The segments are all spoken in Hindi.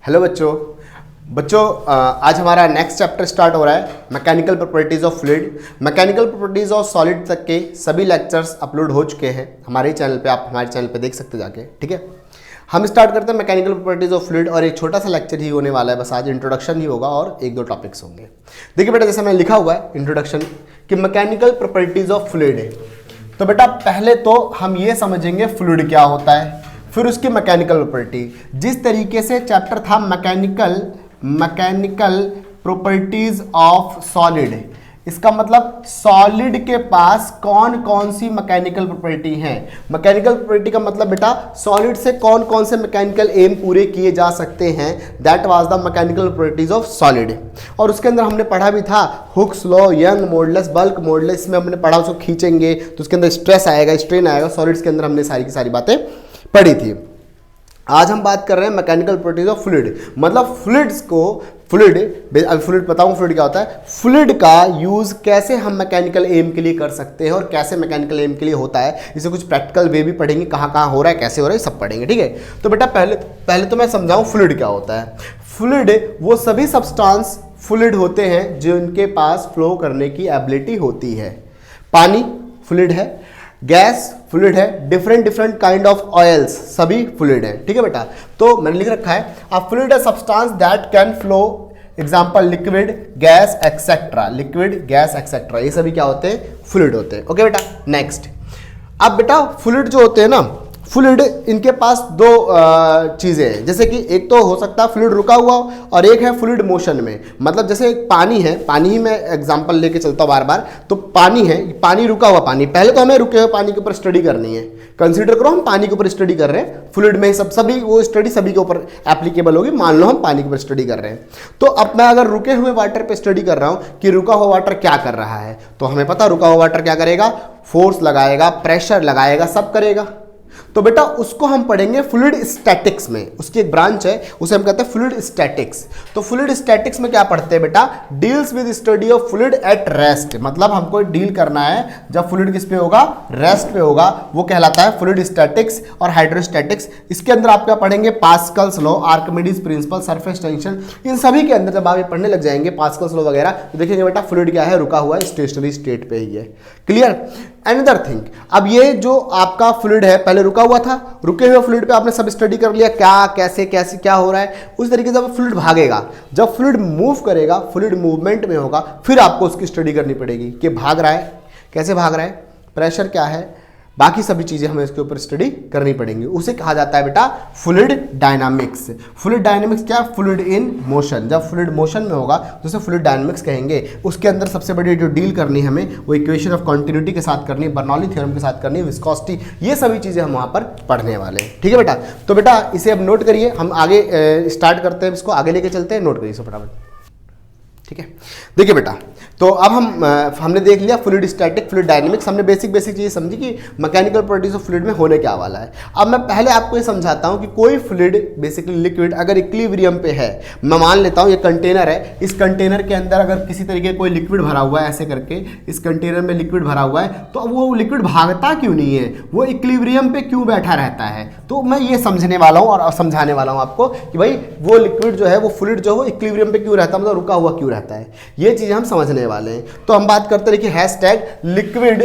हेलो बच्चों आज हमारा नेक्स्ट चैप्टर स्टार्ट हो रहा है mechanical properties of fluid. Mechanical properties of solid तक के सभी लेक्चर्स अपलोड हो चुके हैं हमारे चैनल पे, आप हमारे चैनल पे देख सकते जाके। ठीक है, हम स्टार्ट करते हैं मैकेनिकल प्रॉपर्टीज ऑफ फ्लूइड और एक छोटा सा लेक्चर ही होने वाला है, बस आज इंट्रोडक्शन ही होगा और एक दो टॉपिक्स होंगे। देखिए बेटा, जैसे मैंने लिखा हुआ है इंट्रोडक्शन कि मैकेनिकल प्रॉपर्टीज ऑफ फ्लूइड है, तो बेटा पहले तो हम ये समझेंगे फ्लूइड क्या होता है, फिर उसकी मैकेनिकल प्रॉपर्टी। जिस तरीके से चैप्टर था मैकेनिकल प्रॉपर्टीज ऑफ सॉलिड, इसका मतलब सॉलिड के पास कौन कौन सी मैकेनिकल प्रॉपर्टी है। मैकेनिकल प्रॉपर्टी का मतलब बेटा सॉलिड से कौन कौन से मैकेनिकल एम पूरे किए जा सकते हैं, that was the mechanical properties of solid. और उसके अंदर हमने पढ़ा भी था Hooke's law, young modulus, bulk modulus में हमने पढ़ा, उसको खींचेंगे तो उसके अंदर स्ट्रेस आएगा, स्ट्रेन आएगा। सॉलिड्स के अंदर हमने सारी की सारी बातें पढ़ी थी। आज हम बात कर रहे हैं मैकेनिकल प्रॉपर्टीज ऑफ फ्लूइड, मतलब फ्लूइड्स को फ्लूइड बताऊं फ्लूइड क्या होता है, फ्लूइड का यूज कैसे हम मैकेनिकल एम के लिए कर सकते हैं और कैसे मैकेनिकल एम के लिए होता है। इसे कुछ प्रैक्टिकल वे भी पढ़ेंगे, कहाँ कहाँ हो रहा है, कैसे हो रहा है, सब पढ़ेंगे। ठीक है, तो बेटा पहले तो मैं समझाऊं फ्लूइड क्या होता है। फ्लूइड वो सभी सब्सटेंस फ्लूइड होते हैं जिनके पास फ्लो करने की एबिलिटी होती है। पानी फ्लूइड है, गैस फ्लूइड है, डिफरेंट काइंड ऑफ ऑयल्स सभी फ्लूइड है। ठीक है बेटा, तो मैंने लिख रखा है अ फ्लूइड है substance that can flow, example liquid, gas etcetera, liquid, gas etcetera, ये सभी क्या होते हैं, फ्लूइड होते हैं। ओके बेटा, नेक्स्ट। अब बेटा फ्लूइड जो होते हैं ना, फ्लूइड इनके पास दो चीज़ें हैं, जैसे कि एक तो हो सकता है फ्लूइड रुका हुआ हो और एक है फ्लूइड मोशन में। मतलब जैसे पानी है, पानी ही मैं एग्जांपल लेके चलता हूँ बार बार, तो पानी है, पानी रुका हुआ पानी, पहले तो हमें रुके हुए पानी के ऊपर स्टडी करनी है। कंसीडर करो हम पानी के ऊपर स्टडी कर रहे हैं, फ्लूइड में सभी वो स्टडी सभी के ऊपर एप्लीकेबल होगी। मान लो हम पानी के ऊपर स्टडी कर रहे हैं, तो अब मैं अगर रुके हुए वाटर पे स्टडी कर रहा हूँ कि रुका हुआ वाटर क्या कर रहा है, तो हमें पता रुका हुआ वाटर क्या करेगा, फोर्स लगाएगा, प्रेशर लगाएगा, सब करेगा। तो बेटा उसको हम पढ़ेंगे फ्लूइड स्टैटिक्स में, उसकी एक ब्रांच है, उसे हम कहते हैं फ्लूइड स्टैटिक्स। तो फ्लूइड स्टैटिक्स में क्या पढ़ते हैं बेटा, deals with study of fluid at rest, मतलब हमको डील करना है जब फ्लूइड किस पे होगा, रेस्ट पे होगा, वो कहलाता है फ्लूइड स्टैटिक्स और हाइड्रोस्टैटिक्स। इसके अंदर आप क्या पढ़ेंगे, Pascal's law, Archimedes principle, surface tension, इन सभी के अंदर जब आप ये पढ़ने लग जाएंगे पास्कल्स लॉ वगैरह, तो देखेंगे बेटा फ्लूइड क्या है, रुका हुआ है, स्टेशनरी स्टेट पे ही है। क्लियर। अनदर थिंग, अब ये जो आपका फ्लूइड है पहले रुका हुआ था, रुके हुए फ्लूइड पे आपने सब स्टडी कर लिया, क्या कैसे कैसे क्या हो रहा है। उस तरीके से फ्लूइड भागेगा, जब फ्लूइड मूव करेगा, फ्लूइड मूवमेंट में होगा, फिर आपको उसकी स्टडी करनी पड़ेगी कि भाग रहा है, कैसे भाग रहा है, प्रेशर क्या है, बाकी सभी चीजें हमें इसके ऊपर स्टडी करनी पड़ेंगी। उसे कहा जाता है बेटा फ्लूइड डायनामिक्स। फ्लूइड डायनामिक्स क्या, फ्लूइड इन मोशन, जब फ्लूइड मोशन में होगा तो उसे फ्लूइड डायनामिक्स कहेंगे। उसके अंदर सबसे बड़ी जो डील करनी है हमें, वो इक्वेशन ऑफ कॉन्टिन्यूटी के साथ करनी है, बर्नौली थ्योरम के साथ करनी है, विस्कोसिटी, ये सभी चीजें हम वहां पर पढ़ने वाले हैं। ठीक है बेटा, तो बेटा इसे अब नोट करिए, हम आगे स्टार्ट करते हैं, इसको आगे लेके चलते हैं, नोट करिए फटाफट। ठीक है, देखिए बेटा, तो अब हमने देख लिया फ्लूइड स्टैटिक, फ्लूइड डायनामिक्स, हमने बेसिक चीज़ समझी कि मैकेनिकल प्रॉपर्टीज ऑफ फ्लूइड में होने क्या वाला है। अब मैं पहले आपको ये समझाता हूँ कि कोई फ्लूइड बेसिकली लिक्विड अगर इक्विलिब्रियम पे है, मैं मान लेता हूँ ये कंटेनर है, इस कंटेनर के अंदर अगर किसी तरीके कोई लिक्विड भरा हुआ है, ऐसे करके इस कंटेनर में लिक्विड भरा हुआ है, तो अब वो लिक्विड भागता क्यों नहीं है, वो इक्विलिब्रियम पे क्यों बैठा रहता है, तो मैं ये समझने वाला हूँ और समझाने वाला हूँ आपको कि भाई वो लिक्विड जो है, वो फ्लूइड जो है वो इक्विलिब्रियम पे क्यों रहता है, मतलब रुका हुआ क्यों रहता है, ये चीजें हम समझने वाले हैं। तो हम बात करते हैं कि हैशटैग लिक्विड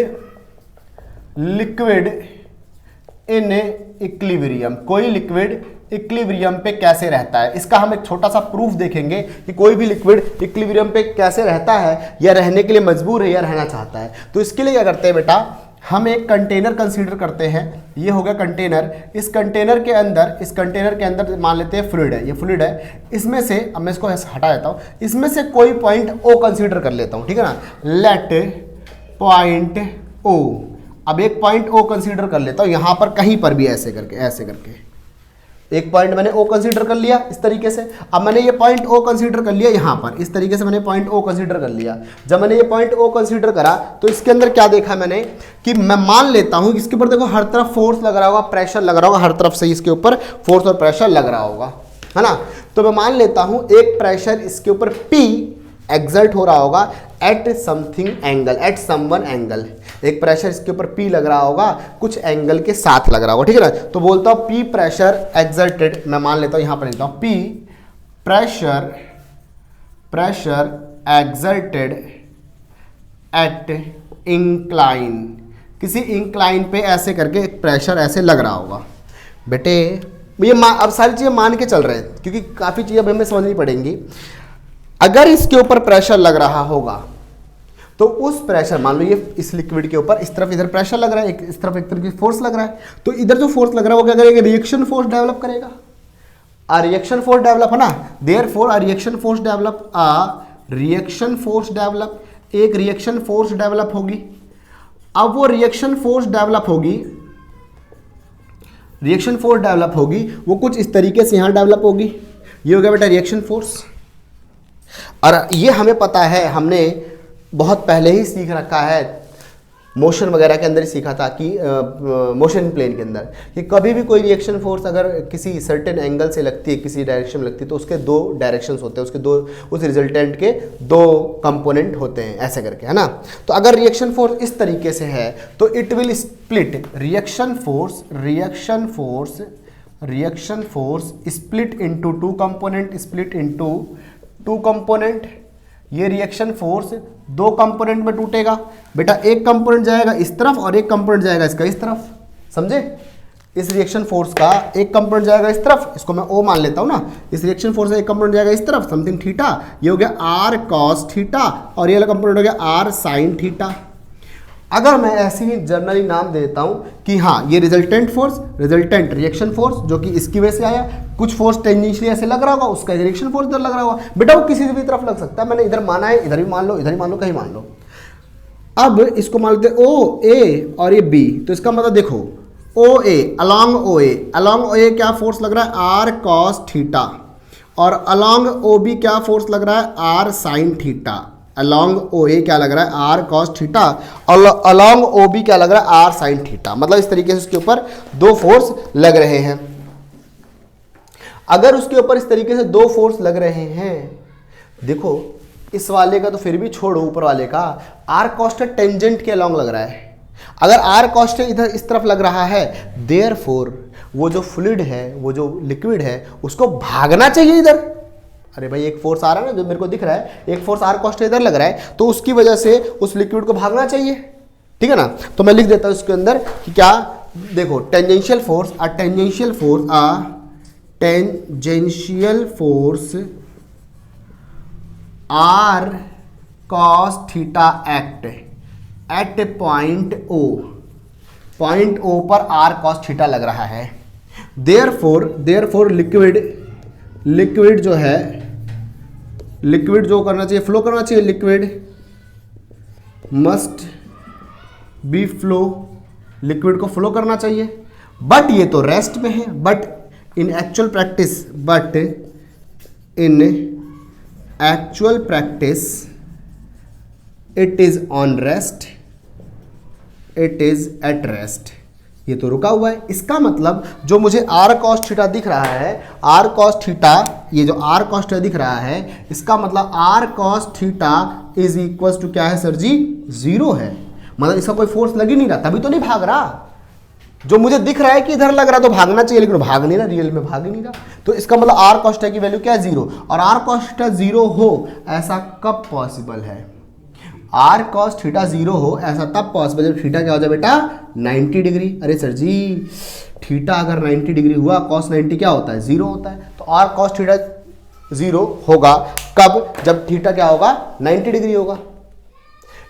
इन इक्विलिब्रियम, कोई लिक्विड इक्विलिब्रियम पे कैसे रहता है। इसका हम एक छोटा सा प्रूफ देखेंगे कि कोई भी लिक्विड इक्विलिब्रियम पे कैसे रहता है, या रहने के लिए मजबूर है या रहना चाहता है। तो इसके लिए क्या करते हैं बेटा, हम एक कंटेनर कंसीडर करते हैं, ये हो गया कंटेनर। इस कंटेनर के अंदर मान लेते हैं फ्लूइड है, ये फ्लूइड है, इसमें से अब मैं इसको हटा देता हूँ, इसमें से कोई पॉइंट ओ कंसीडर कर लेता हूँ। ठीक है ना, लेट पॉइंट ओ, अब एक पॉइंट ओ कंसीडर कर लेता हूँ यहाँ पर कहीं पर भी, ऐसे करके एक पॉइंट मैंने ओ कंसीडर कर लिया इस तरीके से। अब मैंने ये पॉइंट ओ कंसीडर कर लिया यहाँ पर, इस तरीके से मैंने पॉइंट ओ कंसीडर कर लिया। जब मैंने ये पॉइंट ओ कंसीडर करा तो इसके अंदर क्या देखा मैंने कि मैं मान लेता हूँ इसके ऊपर देखो हर तरफ फोर्स लग रहा होगा, प्रेशर लग रहा होगा, हर तरफ से इसके ऊपर फोर्स और प्रेशर लग रहा होगा, है ना। तो मैं मान लेता हूँ एक प्रेशर इसके ऊपर P एक्सर्ट हो रहा होगा at something angle, at someone angle, एक प्रेशर इसके ऊपर P लग रहा होगा, कुछ एंगल के साथ लग रहा होगा, ठीक है ना। तो बोलता हूँ P प्रेशर एक्सर्टेड, मैं मान लेता हूँ यहाँ पर लिखता हूँ P pressure exerted at incline, किसी इंक्लाइन पे ऐसे करके एक प्रेशर ऐसे लग रहा होगा। बेटे ये अब सारी चीज़ें मान के चल रहे हैं क्योंकि काफ़ी चीज़ें हमें समझनी पड़ेंगी। अगर इसके ऊपर प्रेशर लग रहा होगा तो उस प्रेशर, मान लो ये इस लिक्विड के ऊपर इस तरफ इधर प्रेशर लग रहा है, इस तरफ एक तरफ की फोर्स लग रहा है, तो इधर जो फोर्स लग रहा है वो क्या करेगा, रिएक्शन फोर्स डेवलप करेगा। रिएक्शन फोर्स डेवलप है ना, therefore reaction force develop, reaction force develop, एक रिएक्शन फोर्स डेवलप होगी। अब वो रिएक्शन फोर्स डेवलप होगी, रिएक्शन फोर्स डेवलप होगी, वो कुछ इस तरीके से यहां डेवलप होगी। ये हो गया बेटा रिएक्शन फोर्स। और ये हमें पता है, हमने बहुत पहले ही सीख रखा है, मोशन वगैरह के अंदर ही सीखा था कि मोशन प्लेन के अंदर कि कभी भी कोई रिएक्शन फोर्स अगर किसी सर्टेन एंगल से लगती है, किसी डायरेक्शन में लगती है, तो उसके दो डायरेक्शंस होते हैं, उसके दो, उस रिजल्टेंट के दो कंपोनेंट होते हैं, ऐसे करके, है ना। तो अगर रिएक्शन फोर्स इस तरीके से है तो it will split, reaction force split into two component, split into two component. ये रिएक्शन फोर्स दो कंपोनेंट में टूटेगा। बेटा एक कंपोनेंट जाएगा इस तरफ और एक कंपोनेंट जाएगा इसका इस तरफ, समझे। इस रिएक्शन फोर्स का एक कंपोनेंट जाएगा इस तरफ, इसको मैं ओ मान लेता हूं ना। इस रिएक्शन फोर्स का एक कंपोनेंट जाएगा इस तरफ, समथिंग थीटा, ये हो गया आर कॉस थीटा, और ये वाला कंपोनेंट हो गया आर साइन थीटा। अगर मैं ऐसे ही जनरली नाम देता हूं कि हाँ ये resultant force, resultant reaction force जो कि इसकी वजह से आया, कुछ फोर्स टेंजेंशियली ऐसे लग रहा होगा, उसका रिएक्शन फोर्स इधर लग रहा होगा। बेटा वो किसी भी तरफ लग सकता है, मैंने इधर माना है, इधर भी मान लो, इधर भी मान लो, कहीं मान लो। अब इसको मान लेते ओ ए और ये बी, तो इसका मतलब देखो ओ ए अलॉन्ग ओ ए क्या फोर्स लग रहा है, आर कॉस थीटा, और अलॉन्ग ओ बी क्या फोर्स लग रहा है, आर साइन थीटा। अलॉन्ग ओ ए क्या लग रहा है, आर कॉस थीटा, और अलॉन्ग ओ बी क्या लग रहा है, आर साइन थीटा। मतलब इस तरीके से उसके ऊपर दो फोर्स लग रहे हैं। अगर उसके ऊपर इस तरीके से दो फोर्स लग रहे हैं, देखो इस वाले का तो फिर भी छोड़ो, ऊपर वाले का आर कॉस टेंजेंट के अलॉन्ग लग रहा है। अगर आर कॉस इधर इस तरफ लग रहा है, देयरफॉर वो जो फ्लूइड है, वो जो लिक्विड है, उसको भागना चाहिए इधर। अरे भाई एक फोर्स आ रहा है ना, जो मेरे को दिख रहा है, एक फोर्स आर कॉस इधर लग रहा है, तो उसकी वजह से उस लिक्विड को भागना चाहिए, ठीक है ना। तो मैं लिख देता हूं इसके अंदर कि क्या, देखो tangential force R cos theta act at point O पर आर कॉस थीटा लग रहा है। देयरफॉर लिक्विड जो है, लिक्विड जो करना चाहिए, फ्लो करना चाहिए, liquid must be flow, liquid को फ्लो करना चाहिए। बट ये तो रेस्ट में है, but in actual practice it is on rest, it is at rest. ये तो रुका हुआ है। इसका मतलब जो मुझे आर कॉस थीटा दिख रहा है, आर कॉस थीटा, ये जो आर कॉस थीटा दिख रहा है, इसका मतलब R cos theta is equal to क्या है सर जी, जीरो है। मतलब इसका कोई फोर्स लग ही नहीं रहा, तभी तो नहीं भाग रहा। जो मुझे दिख रहा है कि इधर लग रहा तो भागना चाहिए, लेकिन भाग नहीं रहा, रियल में भाग ही नहीं रहा। तो इसका मतलब आर कॉस थीटा की वैल्यू क्या है, जीरो। और आर कॉस थीटा जीरो हो ऐसा कब पॉसिबल है, आर कॉस थीटा जीरो हो ऐसा तब पॉसिबल जब थीटा क्या हो जाए बेटा, 90 डिग्री। अरे सर जी थीटा अगर 90 डिग्री हुआ, कॉस 90 क्या होता है, जीरो होता है। तो आर कॉस थीटा जीरो होगा कब, जब थीटा क्या होगा, 90 डिग्री होगा।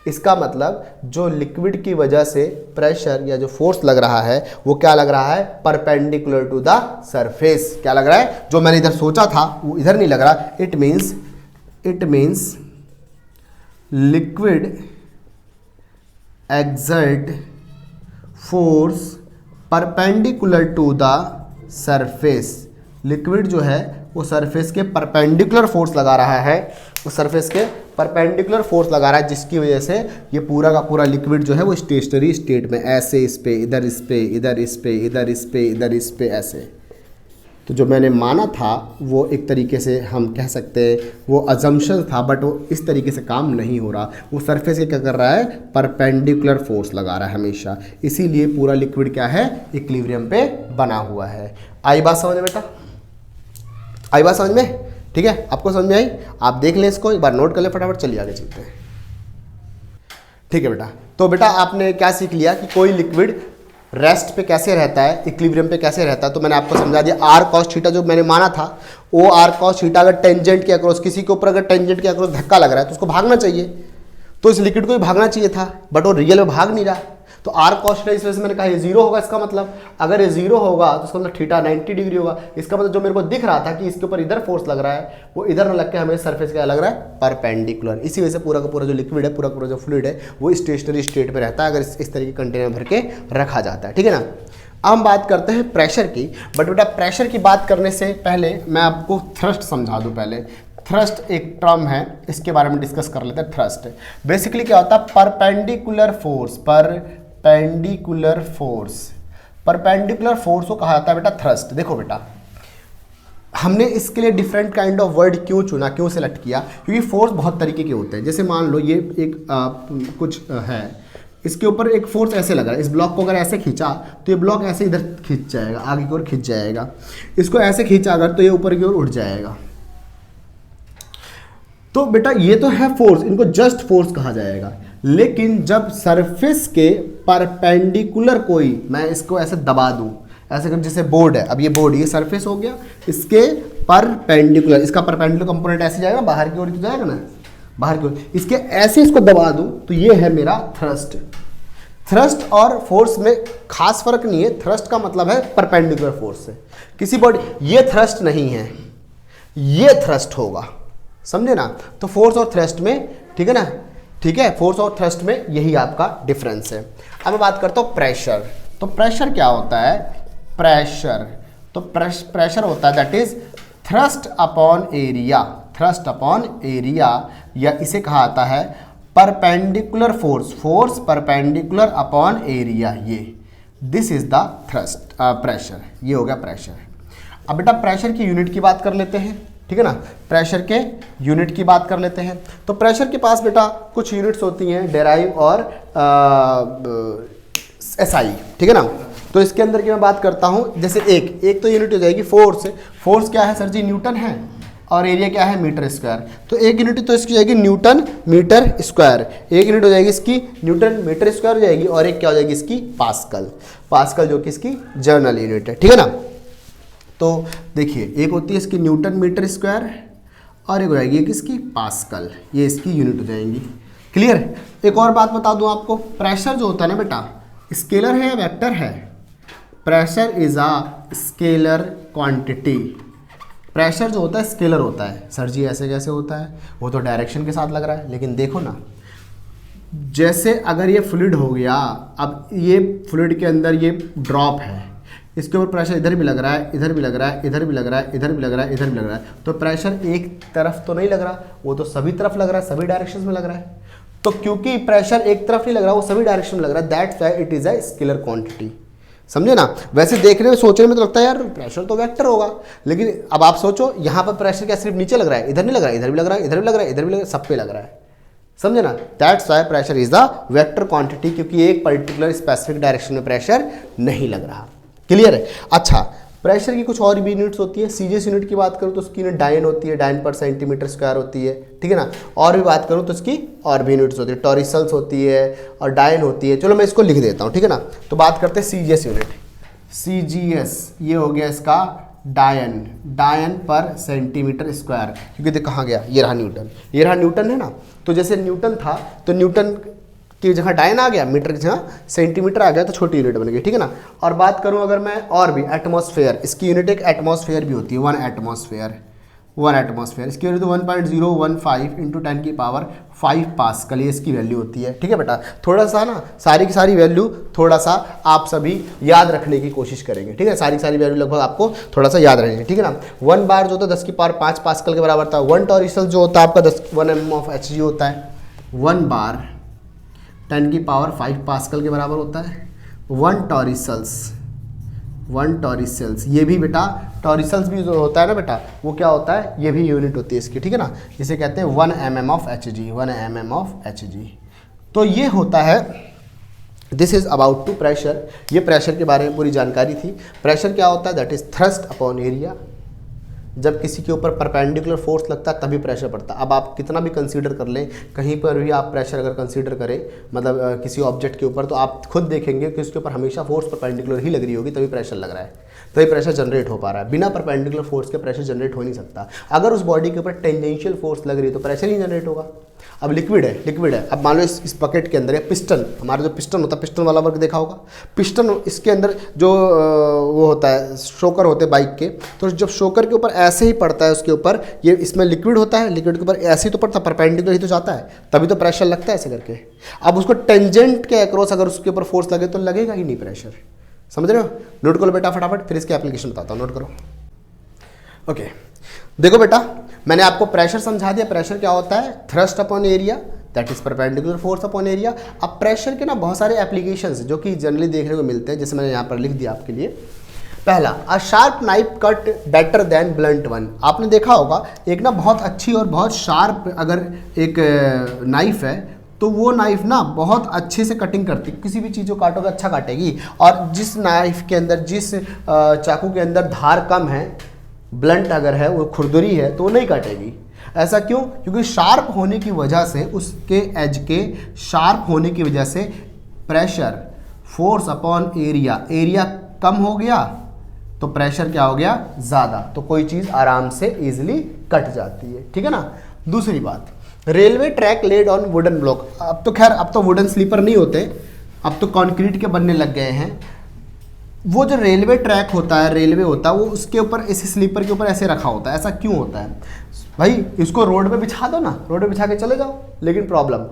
इसका मतलब जो लिक्विड की वजह से प्रेशर या जो फोर्स लग रहा है वो क्या लग रहा है, परपेंडिकुलर टू द सरफेस। क्या लग रहा है, जो मैंने इधर सोचा था वो इधर नहीं लग रहा। It means liquid exert force perpendicular to the surface. Liquid जो है वो सरफेस के परपेंडिकुलर फोर्स लगा रहा है, वो सरफेस के परपेंडिकुलर फोर्स लगा रहा है, जिसकी वजह से ये पूरा का पूरा लिक्विड जो है वो स्टेशनरी स्टेट में ऐसे इस पे, इधर इस पे, इधर इस पे, इधर इस पे, इधर इस पे, ऐसे। तो जो मैंने माना था वो एक तरीके से हम कह सकते हैं वो अजम्पशन था, बट वो इस तरीके से काम नहीं हो रहा। वो सरफेस के क्या कर रहा है, परपेंडिकुलर फोर्स लगा रहा है हमेशा, इसीलिए पूरा लिक्विड क्या है, इक्विलिब्रियम पे बना हुआ है। आई बात समझ में बेटा, आई बात समझ में। ठीक है, आपको समझ में आई? आप देख लें इसको, एक बार नोट कर लें फटाफट, चलिए आगे चलते हैं। ठीक है बेटा, तो बेटा आपने क्या सीख लिया कि कोई लिक्विड रेस्ट पे कैसे रहता है, इक्विलिब्रियम पे कैसे रहता है। तो मैंने आपको समझा दिया आर कॉस थीटा जो मैंने माना था, वो आर कॉस थीटा अगर टेंजेंट के अक्रॉस, किसी के ऊपर अगर टेंजेंट के अक्रॉस धक्का लग रहा है तो उसको भागना चाहिए, तो इस लिक्विड को भी भागना चाहिए था, बट वो रियल में भाग नहीं रहा। तो आर कॉस थीटा, इस वजह से मैंने कहा ये जीरो होगा। इसका मतलब अगर ये जीरो होगा तो इसका मतलब थीटा 90 डिग्री होगा। इसका मतलब जो मेरे को दिख रहा था कि इसके ऊपर इधर फोर्स लग रहा है, वो इधर न लग के हमें सरफेस क्या लग रहा है, परपेंडिकुलर। इसी वजह से पूरा का पूरा जो लिक्विड है, पूरा का पूरा जो फ्लूइड है, वो स्टेशनरी स्टेट में रहता है अगर इस तरह के कंटेनर भर के रखा जाता है। ठीक है ना। अब हम बात करते हैं प्रेशर की, बट बेटा प्रेशर की बात करने से पहले मैं आपको थ्रस्ट समझा दूं। पहले थ्रस्ट एक टर्म है, इसके बारे में डिस्कस कर लेते हैं। थ्रस्ट बेसिकली क्या होता है, परपेंडिकुलर फोर्स, परपेंडिकुलर फोर्स को कहा जाता है बेटा थ्रस्ट। देखो बेटा, हमने इसके लिए डिफरेंट काइंड ऑफ वर्ड क्यों चुना, क्यों सेलेक्ट किया, क्योंकि फोर्स बहुत तरीके के होते हैं। जैसे मान लो ये एक कुछ है, इसके ऊपर एक फोर्स ऐसे लगा है, इस ब्लॉक को अगर ऐसे खींचा तो ये ब्लॉक ऐसे इधर खींच जाएगा, आगे की ओर खींच जाएगा। इसको ऐसे खींचा अगर तो ये ऊपर की ओर उठ जाएगा। तो बेटा ये तो है फोर्स, इनको जस्ट फोर्स कहा जाएगा। लेकिन जब सरफेस के परपेंडिकुलर कोई, मैं इसको ऐसे दबा दूं, ऐसे कर, जैसे बोर्ड है, अब ये बोर्ड, ये सरफेस हो गया, इसके परपेंडिकुलर, इसका परपेंडिकुलर कंपोनेंट ऐसे जाएगा, बाहर की ओर जाएगा ना, बाहर की ओर, इसके ऐसे इसको दबा दूं तो ये है मेरा थ्रस्ट। थ्रस्ट और फोर्स में खास फर्क नहीं है। थ्रस्ट का मतलब है परपेंडिकुलर फोर्स से किसी बॉडी, ये थ्रस्ट नहीं है, ये थ्रस्ट होगा, समझे ना। तो फोर्स और थ्रस्ट में, ठीक है ना, ठीक है, फोर्स और थ्रस्ट में यही आपका डिफरेंस है। अब मैं बात करता हूँ प्रेशर। तो प्रेशर क्या होता है, प्रेशर तो प्रेशर होता है that is thrust upon area, thrust upon area, या इसे कहा जाता है perpendicular force, force perpendicular upon area. ये this is the thrust pressure, ये हो गया प्रेशर। अब बेटा प्रेशर की यूनिट की बात कर लेते हैं, ठीक है ना, प्रेशर के यूनिट की बात कर लेते हैं। तो प्रेशर के पास बेटा कुछ यूनिट्स होती हैं, डेराइव और एसआई, ठीक है ना। तो इसके अंदर की मैं बात करता हूं, जैसे एक तो यूनिट हो जाएगी फोर्स। फोर्स क्या है सर जी, न्यूटन है, और एरिया क्या है, मीटर स्क्वायर। तो एक यूनिट तो इसकी जाएगी न्यूटन मीटर स्क्वायर, एक यूनिट हो जाएगी इसकी न्यूटन मीटर स्क्वायर हो जाएगी, और एक क्या हो जाएगी इसकी, पास्कल, पास्कल जो कि इसकी जर्नल यूनिट है, ठीक है ना। तो देखिए एक होती है इसकी न्यूटन मीटर स्क्वायर, और एक हो जाएगी किसकी, पास्कल, ये इसकी यूनिट हो जाएंगी। क्लियर। एक और बात बता दूं आपको, प्रेशर जो होता है ना बेटा, स्केलर है या वेक्टर है, pressure is a scalar quantity. Pressure जो होता है स्केलर होता है। सर जी ऐसे कैसे होता है, वो तो डायरेक्शन के साथ लग रहा है, लेकिन देखो ना, जैसे अगर ये फ्लूइड हो गया, अब ये फ्लूइड के अंदर ये ड्रॉप है, इसके ऊपर प्रेशर इधर भी लग रहा है, इधर भी लग रहा है, इधर भी लग रहा है, इधर भी लग रहा है, इधर भी लग रहा है, तो प्रेशर एक तरफ तो नहीं लग रहा, वो तो सभी तरफ लग रहा है, सभी डायरेक्शन में लग रहा है। तो क्योंकि प्रेशर एक तरफ नहीं लग रहा, वो सभी डायरेक्शन में लग रहा है, that's why it is a scalar quantity. समझे ना। वैसे देखने में, सोचने में तो लगता है यार प्रेशर तो वेक्टर होगा, लेकिन अब आप सोचो यहाँ पर प्रेशर क्या सिर्फ नीचे लग रहा है, इधर नहीं लग रहा है, इधर भी लग रहा है, इधर भी लग रहा है, इधर भी लग रहा है, सब पे लग रहा है, समझे ना। That's why pressure is the vector quantity, क्योंकि एक पर्टिकुलर स्पेसिफिक डायरेक्शन में प्रेशर नहीं लग रहा। क्लियर है। अच्छा, प्रेशर की कुछ और भी यूनिट्स होती है। सीजीएस यूनिट की बात करूँ तो उसकी यूनिट डायन होती है, डायन पर सेंटीमीटर स्क्वायर होती है, ठीक है ना। और भी बात करूँ तो इसकी और भी यूनिट्स होती है, टॉरिसल्स होती है और डायन होती है। चलो मैं इसको लिख देता हूँ, ठीक है ना। तो बात करते हैं सीजीएस यूनिट, सीजीएस ये हो गया इसका डायन, डायन पर सेंटीमीटर स्क्वायर, क्योंकि देख कहाँ गया, ये रहा न्यूटन, ये रहा न्यूटन है ना। तो जैसे न्यूटन था तो न्यूटन की जगह डायन आ गया, मीटर की जगह सेंटीमीटर आ गया, तो छोटी यूनिट बन गई, ठीक है ना। और बात करूं अगर मैं और भी, एटमॉस्फेयर, इसकी यूनिट एक एटमॉस्फेयर भी होती है, वन एटमॉस्फेयर, इसकी यूनिट 1.015 इंटू 10 की पावर 5 पास्कल, ये इसकी वैल्यू होती है, ठीक है बेटा। थोड़ा सा ना सारी की सारी वैल्यू थोड़ा सा आप सभी याद रखने की कोशिश करेंगे, ठीक है। सारी की सारी वैल्यू लगभग आपको थोड़ा सा याद रहेंगे, ठीक है ना। 1 बार जो होता है 10 की पावर 5 पास्कल के बराबर था। 1 टॉरिसल जो होता है आपका 1 mm ऑफ Hg होता है। 1 बार 10 की पावर 5 पास्कल के बराबर होता है। 1 टॉरिसल्स, ये भी बेटा टॉरिसल्स भी जो होता है ना बेटा, वो क्या होता है, ये भी यूनिट होती है इसकी, ठीक है ना। इसे कहते हैं 1 mm of Hg, 1 mm of Hg। तो ये होता है, this is about to pressure. ये प्रेशर के बारे में पूरी जानकारी थी। प्रेशर क्या होता है, that is thrust upon area, जब किसी के ऊपर परपेंडिकुलर फोर्स लगता है तभी प्रेशर पड़ता है। अब आप कितना भी कंसीडर कर लें, कहीं पर भी आप प्रेशर अगर कंसीडर करें मतलब किसी ऑब्जेक्ट के ऊपर, तो आप खुद देखेंगे कि उसके ऊपर हमेशा फोर्स परपेंडिकुलर ही लग रही होगी, तभी प्रेशर लग रहा है, तभी प्रेशर जनरेट हो पा रहा है। बिना परपेंडिकुलर फोर्स के प्रेशर जनरेट हो नहीं सकता। अगर उस बॉडी के ऊपर टेंजेंशियल फोर्स लग रही है तो प्रेशर ही जनरेट होगा। अब लिक्विड है, अब मान लो इस बकेट के अंदर है पिस्टन, हमारा जो पिस्टन होता है, पिस्टन वाला वर्क देखा होगा, पिस्टन इसके अंदर जो वो होता है शोकर होते हैं बाइक के, तो जब शोकर के ऊपर ऐसे ही पड़ता है उसके ऊपर, ये इसमें लिक्विड होता है, लिक्विड के ऊपर ऐसे ही तो पड़ता है, परपेंडिकुलर ही तो जाता है, तभी तो प्रेशर लगता है ऐसे करके। अब उसको टेंजेंट के अक्रॉस अगर उसके ऊपर फोर्स लगे तो लगेगा ही नहीं प्रेशर, समझ रहे हो? नोट करो बेटा फटाफट, फिर इसके एप्लीकेशन बताता हूँ, नोट करो। ओके देखो बेटा, मैंने आपको प्रेशर समझा दिया। प्रेशर क्या होता है? Thrust upon area, that is perpendicular force upon area. अब प्रेशर के ना बहुत सारे एप्लीकेशंस जो कि जनरली देखने को मिलते हैं, जैसे मैंने यहाँ पर लिख दिया आपके लिए। पहला, a sharp knife cut better than blunt one. आपने देखा होगा एक ना बहुत अच्छी और बहुत शार्प अगर एक नाइफ है तो वो नाइफ ना बहुत अच्छे से कटिंग करती, किसी भी चीज़ को काटोगे अच्छा काटेगी। और जिस नाइफ के अंदर, जिस चाकू के अंदर धार कम है, ब्लंट अगर है, वो खुरदुरी है, तो वो नहीं काटेगी। ऐसा क्यों? क्योंकि शार्प होने की वजह से, उसके एज के शार्प होने की वजह से pressure force upon area, area कम हो गया तो प्रेशर क्या हो गया? ज़्यादा, तो कोई चीज़ आराम से इजीली कट जाती है, ठीक है ना। दूसरी बात, railway track laid on wooden block. अब तो खैर अब तो वुडन स्लीपर नहीं होते, अब तो कंक्रीट के बनने लग गए हैं। वो जो रेलवे ट्रैक होता है, रेलवे होता है, वो उसके ऊपर ऐसे स्लीपर के ऊपर ऐसे रखा होता है। ऐसा क्यों होता है भाई? इसको रोड पे बिछा दो ना, रोड पे बिछा के चले जाओ। लेकिन प्रॉब्लम,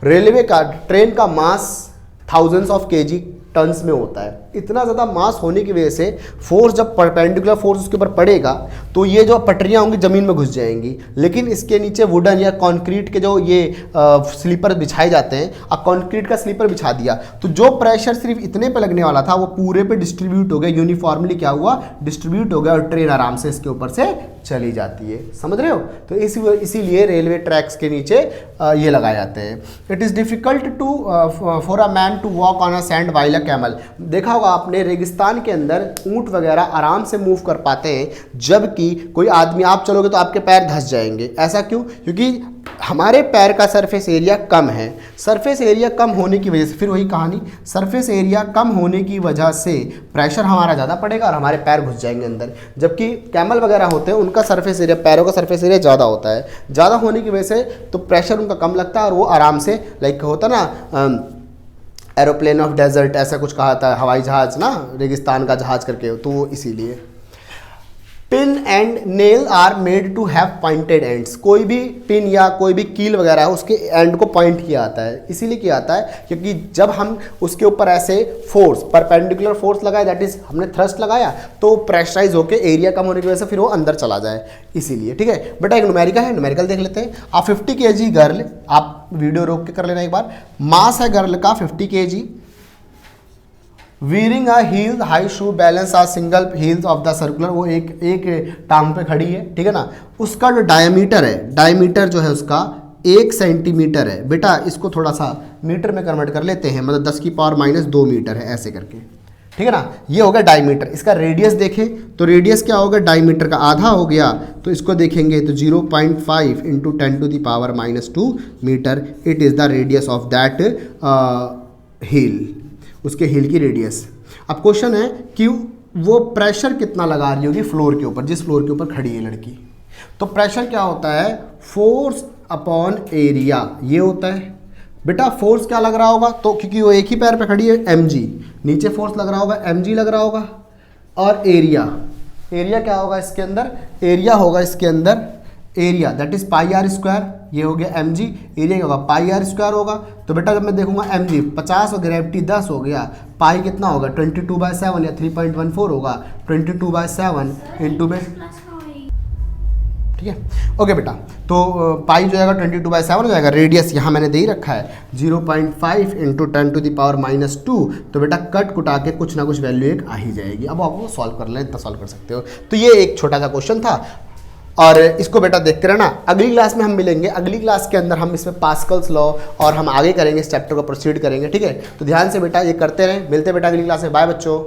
रेलवे का, ट्रेन का मास थाउजेंड्स ऑफ केजी टन्स में होता है। इतना ज़्यादा मास होने की वजह से फोर्स, जब परपेंडिकुलर फोर्स उसके ऊपर पड़ेगा तो ये जो पटरियाँ होंगी ज़मीन में घुस जाएंगी। लेकिन इसके नीचे वुडन या कंक्रीट के जो ये स्लीपर बिछाए जाते हैं, अब कंक्रीट का स्लीपर बिछा दिया तो जो प्रेशर सिर्फ इतने पे लगने वाला था वो पूरे पे डिस्ट्रीब्यूट हो गया, यूनिफॉर्मली क्या हुआ? डिस्ट्रीब्यूट हो गया, और ट्रेन आराम से इसके ऊपर से चली जाती है। समझ रहे हो? तो इसीलिए रेलवे ट्रैक्स के नीचे ये लगाए जाते हैं। It is difficult to for a man to walk on a sand while a camel. देखा होगा आपने, रेगिस्तान के अंदर ऊंट वगैरह आराम से मूव कर पाते हैं, जबकि कोई आदमी, आप चलोगे तो आपके पैर धंस जाएंगे। ऐसा क्यों? क्योंकि हमारे पैर का सरफेस एरिया कम है। सरफेस एरिया कम होने की वजह से, फिर वही कहानी, सरफेस एरिया कम होने की वजह से प्रेशर हमारा ज़्यादा पड़ेगा और हमारे पैर घुस जाएंगे अंदर। जबकि कैमल वगैरह होते हैं, उनका सरफेस एरिया, पैरों का सरफेस एरिया ज़्यादा होता है। ज़्यादा होने की वजह से तो प्रेशर उनका कम लगता है और वो आराम से, लाइक होता ना एरोप्लेन ऑफ डेजर्ट, ऐसा कुछ कहा था, हवाई जहाज़ ना, रेगिस्तान का जहाज़ करके, तो वो इसीलिए। Pin and nail are made to have pointed ends. कोई भी पिन या कोई भी कील वगैरह है, उसके एंड को पॉइंट किया आता है। इसीलिए किया आता है क्योंकि जब हम उसके ऊपर ऐसे फोर्स, परपेंडिकुलर फोर्स लगाए, दैट इज हमने थ्रस्ट लगाया, तो प्रेशराइज होकर एरिया कम होने की वजह से फिर वो अंदर चला जाए, इसीलिए। ठीक है बेटा, एक न्यूमेरिकल है, न्यूमेरिकल देख लेते हैं। आप 50 kg गर्ल, आप वीडियो रोक के कर लेना एक बार। मास है गर्ल का 50 kg, wearing a heel high shoe, balance a single heels of the circular, वो एक टांग पे खड़ी है, ठीक है ना। उसका जो डायमीटर है, डायमीटर जो है उसका 1 सेंटीमीटर है। बेटा इसको थोड़ा सा मीटर में कन्वर्ट कर लेते हैं, मतलब 10 की पावर -2 मीटर है, ऐसे करके, ठीक है ना। ये हो गया डायमीटर। इसका रेडियस देखें तो रेडियस क्या होगा? डायमीटर का आधा हो गया, तो इसको देखेंगे तो 0.5 into 10⁻⁻2 metre, it is the radius of that heel, उसके हील की रेडियस। अब क्वेश्चन है कि वो प्रेशर कितना लगा रही होगी फ्लोर के ऊपर, जिस फ्लोर के ऊपर खड़ी है लड़की। तो प्रेशर क्या होता है? फोर्स अपॉन एरिया, ये होता है। बेटा फोर्स क्या लग रहा होगा? तो क्योंकि वो एक ही पैर पे खड़ी है, mg, नीचे फोर्स लग रहा होगा, mg लग रहा होगा। और एरिया, एरिया क्या होगा इसके अंदर? एरिया होगा इसके अंदर, एरिया दैट इज πr², ये हो गया mg, एरिया क्या होगा? πr² होगा। तो बेटा जब मैं देखूंगा mg 50 और ग्रेविटी 10 हो गया, पाई कितना होगा? 22/7 या 3.14 होगा, 22/7 इंटू में, ठीक है। ओके बेटा, तो पाई जो जाएगा 22/7 हो जाएगा। रेडियस यहाँ मैंने दे ही रखा है 0.5 इंटू 10⁻²। तो बेटा कट कुटा के कुछ ना कुछ वैल्यू एक आ ही जाएगी। अब आपको सॉल्व कर लें, इतना सॉल्व कर सकते हो। तो ये एक छोटा सा क्वेश्चन था और इसको बेटा देखते रहना। अगली क्लास में हम मिलेंगे, अगली क्लास के अंदर हम इसमें पास्कल्स लॉ और हम आगे करेंगे, इस चैप्टर को प्रोसीड करेंगे, ठीक है। तो ध्यान से बेटा ये करते रहें। मिलते हैं बेटा अगली क्लास में। बाय बच्चों।